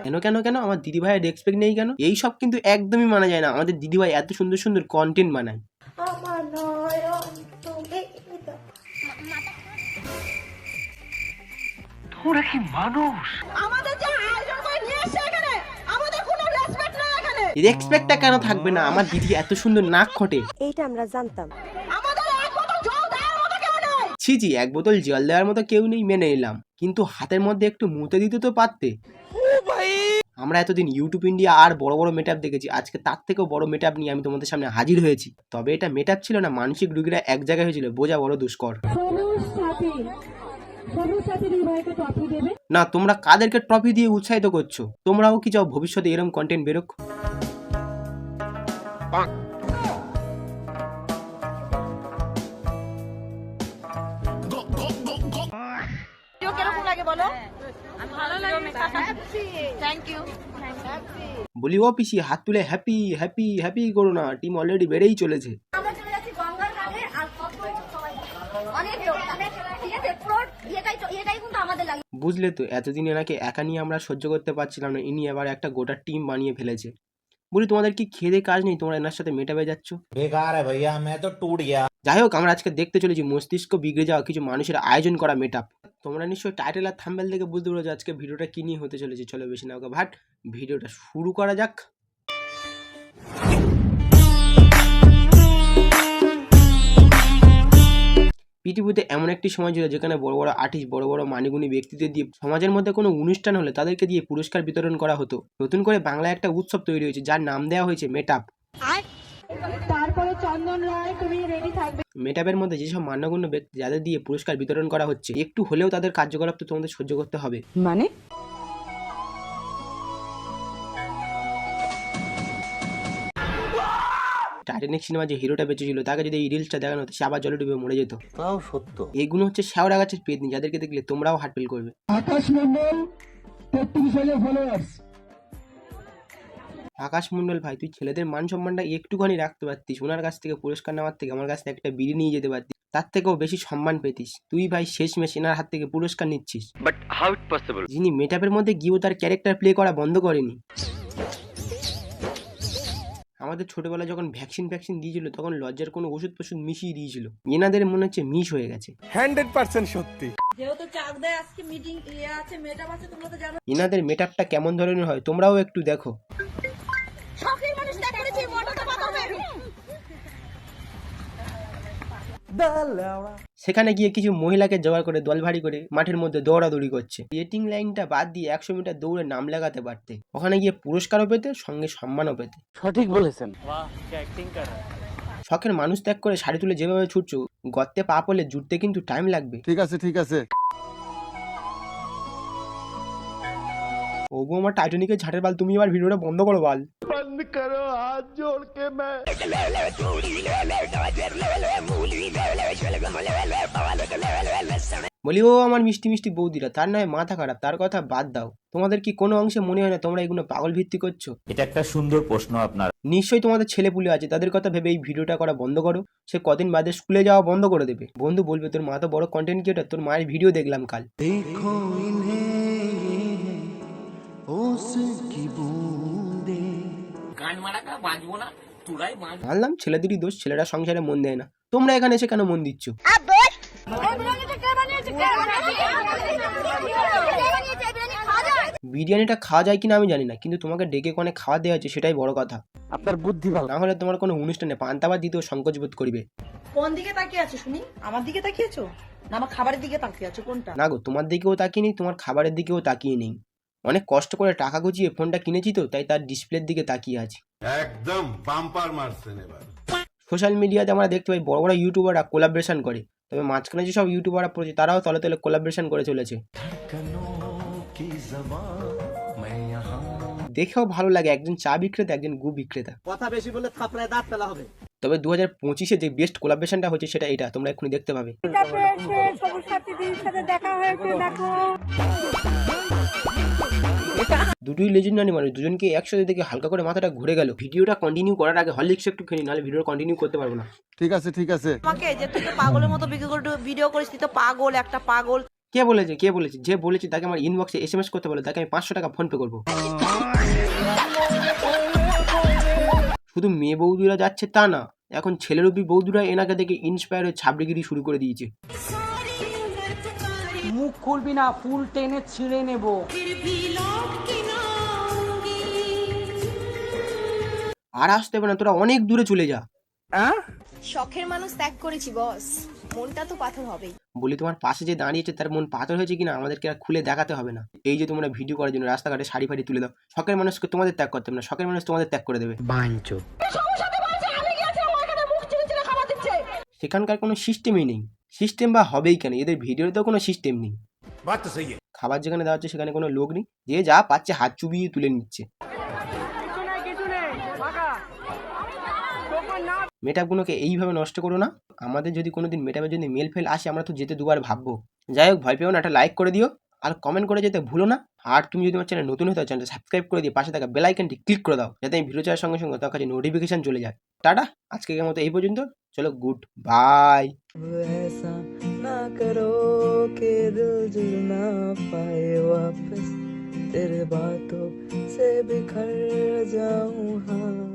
কেন কেন কেন আমার দিদিভাইয়ের রেসপেক্ট নেই কেন? এই সব কিন্তু একদমই মানা যায় না। আমাদের দিদিভাই এত সুন্দর সুন্দর কন্টেন্ট বানায়। তোরা কি মানুষ? রেসপেক্টটা কেন থাকবে না? আমার দিদি এত সুন্দর নাক খটে। এইটা আমরা জানতাম। ছি জি, এক বোতল জল দেওয়ার মতো কেউ নেই মেনে নিলাম, কিন্তু হাতের মধ্যে একটু মুতে দিতে তো পারতে। আমরা এতদিন ইউটিউব ইন্ডিয়া আর বড় বড় মেটআপ দেখেছি, আজকে তার থেকেও বড় মেটআপ নিয়ে আমি তোমাদের সামনে হাজির হয়েছি। তবে এটা মেটআপ ছিল না, মানসিক রোগীরা এক জায়গায় হয়েছিল, বোঝা বড় দুষ্কর। না, তোমরা কাদেরকে ট্রফি দিয়ে উৎসাহিত করছো? তোমরাও কি চাও ভবিষ্যতে এরকম কন্টেন্ট বেরোক? বলি ও পিসি, হাত তুলে হ্যাপি হ্যাপি হ্যাপি করো না, টিম অলরেডি বেড়েই চলেছে। বুঝলে তো, এতদিন এনাকে একা নিয়ে আমরা সহ্য করতে পারছিলাম না, ইনি আবার একটা গোটা টিম বানিয়ে ফেলেছে। বলি তোমাদের কি খেয়ে কাজ নেই? তোমরা এনার সাথে মেটাবে যাচ্ছ। বেকার है भैया, मैं तो टूट गया। যাই হোক, আমরা আজকে দেখতে চলেছি মস্তিষ্ক বিগড়ে যাওয়া কিছু মানুষের আয়োজন করা মেটআপ। তোমরা নিশ্চয়ই টাইটেল আর থাম্বনেল দেখে বুঝতে পেরেছো আজকে ভিডিওটা কি নিয়ে হতে চলেছে। চলো বেশি না ওকে ভাট, ভিডিওটা শুরু করা যাক। পৃথিবীতে এমন একটি সময় ছিল যেখানে বড় বড় আর্টিস্ট, বড় বড় মানিগুণী ব্যক্তিদের দিয়ে সমাজের মধ্যে কোনো অনুষ্ঠান হলে তাদেরকে দিয়ে পুরস্কার বিতরণ করা হতো। নতুন করে বাংলায় একটা উৎসব তৈরি হয়েছে যার নাম দেওয়া হয়েছে মেটআপ। মেটআপের মধ্যে যেসব মান্যগণ্য ব্যক্তি যাদের দিয়ে পুরস্কার বিতরণ করা হচ্ছে, একটু হলেও তাদের কার্যকলাপ তো তোমাদের সহ্য করতে হবে। মানে টাইটানিক সিনেমা যে হিরোটা বেঁচে ছিল, তাকে যদি এই রিলসটা দেখানো হতো সে আবার জলে ডুবে মরে যেত। তাও সত্য। এইগুলো হচ্ছে শ্যাওড়া গাছের পেতনি, যাদেরকে দেখলে তোমরাও হার্ট ফেল করবে। আকাশ মন্ডল 33,000 ফলোয়ার্স। আকাশ মন্ডল ভাই, তুই ছেলেদের মান সম্মানটা একটুখানি রাখতে পারতিস। ওনার কাছ থেকে পুরস্কার নেওয়ার থেকে আমার কাছ থেকে একটা বিড়ি নিয়ে যেতে পারতিস, তার থেকেও বেশি সম্মান পেতিস। তুই ভাই শেষমেশ এনার হাত থেকে পুরস্কার নিচ্ছিস। But how it possible? যিনি মেটআপের মধ্যে গিয়েও তার ক্যারেক্টার প্লে করা বন্ধ করেনি। আমাদের ছোটবেলায় যখন ভ্যাকসিন দিয়েছিল তখন লজ্জার কোনো ওষুধ ফষুধ মিশিয়ে দিয়েছিল। এনাদের মনে হচ্ছে মিশ হয়ে গেছে। 100% সত্যি। এনাদের মেটআপটা কেমন ধরনের হয় তোমরাও একটু দেখো। সেখানে গিয়ে কিছু মহিলাকে জোগাড় করে দল ভারী করে মাঠের মধ্যে দৌড়াদৌড়ি করছে। রেটিং লাইনটা বাদ দিয়ে 100 মিটার দৌড়ে নাম লাগাতে পারতে, ওখানে গিয়ে পুরস্কারও পেতে, সঙ্গে সম্মানও পেতে। সঠিক বলেছেন। শখের মানুষ ত্যাগ করে শাড়ি তুলে যেভাবে ছুটছো, গর্তে পা পড়লে জুটতে কিন্তু টাইম লাগবে। ঠিক আছে ঠিক আছে। ওগো আমার টাইটানিকের ঝাটের বাল, তুমি এবার ভিডিওটা বন্ধ করো বাল। বন্ধ করো, হাত জোড় কে मैं। বলি ও আমার মিষ্টি মিষ্টি বৌদিরা, তার নয় মাথা খারাপ, তার কথা বাদ দাও। তোমাদের কি কোনো অংশে মনে হয় না তোমরা এগুলো পাগল ভিত্তি করছো? এটা একটা সুন্দর প্রশ্ন আপনার। নিশ্চয়ই তোমাদের ছেলে পুলে আছে, তাদের কথা ভেবে এই ভিডিওটা করা বন্ধ করো। সে কদিন বাদে স্কুলে যাওয়া বন্ধ করে দেবে। বন্ধু বলবে তোর মা তো বড় কন্টেন্ট ক্রিয়েটর, তোর মায়ের ভিডিও দেখলাম কাল। মানলাম ছেলেদেরই দোষ, ছেলেরা সংসারে মন দেয় না। তোমরা এখানে এসে কেন মন দিচ্ছ? বিরিয়ানিটা খাওয়া যায় কিনা আমি জানি না, কিন্তু তোমাকে ডেকে কোনে খাওয়া দেওয়া হচ্ছে সেটাই বড় কথা। আপনার বুদ্ধি ভালো। না হলে তোমার কোনো অনুষ্ঠানে পান্তাভাত দিতেও সংকোচ বোধ করবে। কোন দিকে তাকিয়ে আছো শুনি? আমার দিকে তাকিয়েছো না আমার খাবারের দিকে তাকিয়ে আছো? কোনটা? না গো, তোমার দিকেও তাকিয়ে নেই, তোমার খাবারের দিকেও তাকিয়ে নেই। অনেক কষ্ট করে টাকা গুছিয়ে ফোনটা কিনেছি তো, তাই তার ডিসপ্লের দিকে তাকিয়ে আছি। একদম বাম্পার মারছেন এবার। সোশ্যাল মিডিয়াতে আমরা দেখতে পাই বড় বড় ইউটিউবাররা কোলাবরেশন করে, তবে মাঝখানে যেসব ইউটিউবাররা পড়েছে তারাও তলে তলে কোলাবরেশন করে চলেছে। দেখেও ভালো লাগে, একজন চা বিক্রেতা, একজন গু বিক্রেতা। কথা বেশি বলে থাপড়ায় দাঁত ফেলা হবে। তবে 2025-এ যে বেস্ট কোলাবরেশনটা হচ্ছে সেটা এটা, তোমরা এক্ষুনি দেখতে পাবে। দুটোই লেজেন্ডারি মানুষ, দুজনকে একসাথে দেখে হালকা করে মাথাটা ঘুরে গেল। ভিডিওটা কন্টিনিউ করার আগে হরলিক্স একটু খেয়ে, নাহলে ভিডিও কন্টিনিউ করতে পারবো না। ঠিক আছে ঠিক আছে। আমাকে যে তুই তো পাগলের মতো ভিডিও করিস, তুই তো পাগল, একটা পাগল। কে বলেছে যে বলেছে তাকে আমার ইনবক্সে SMS করতে বলে, তাকে আমি 500 টাকা ফোন পে করবো। শুধু মেয়ে বৌদিরা যাচ্ছে তা না, এখন ছেলেরূপী বৌদিরা এনাকে দেখে ইন্সপায়ার হয়ে ছাবড়িগিরি শুরু করে দিয়েছে। মুখ খুলবি না, ফুল টেনে ছিঁড়ে নেব। আর আসতে হবে না, তোরা অনেক দূরে চলে যা। শখের মানুষ ত্যাগ করেছি বস, মনটা তো পাথর হবেই। বলি তোমার পাশে যে দাঁড়িয়েছে তার মন পাথর হয়েছে কিনা আমাদেরকে আর খুলে দেখাতে হবে না। এই যে তোমরা ভিডিও করার জন্য রাস্তাঘাটে শাড়ি ফাড়ি তুলে দাও, শখের মানুষকে তোমাদের ত্যাগ করতে হবে না, শখের মানুষ তোমাদের ত্যাগ করে দেবে। সেখানকার কোনো সিস্টেমই নেই, সিস্টেম বা হবেই কেন, এদের ভিডিওতেও কোনো সিস্টেম নেই। খাবার যেখানে দেওয়া হচ্ছে সেখানে কোনো লোক নেই, যে যা পাচ্ছে হাত চুবিয়ে তুলে নিচ্ছে। মেটাপগুলোকে এইভাবে নষ্ট করো না। আমাদের যদি কোনোদিন মেটাপে যদি মেল ফেল আসে আমরা তো যেতে দুবার ভাববো। যাই হোক, ভয় পেও না, একটা লাইক করে দিও আর কমেন্ট করে যেতে ভুলো না। আর তুমি যদি আমার চ্যানেল নতুন হতে চ্যানেলটা সাবস্ক্রাইব করে দিয়ে পাশে থাকা বেল আইকনটি ক্লিক করে দাও, যাতে আমি ভিডিও চাওয়ার সঙ্গে সঙ্গে তোমার কাছে নোটিফিকেশন চলে যায়। টাটা, আজকের মতো এই পর্যন্ত, চলো গুড বাই। ऐसा ना करो कि दिल जुड़ ना पाए वापस, तेरे बातों से बिखर जाऊं हाँ।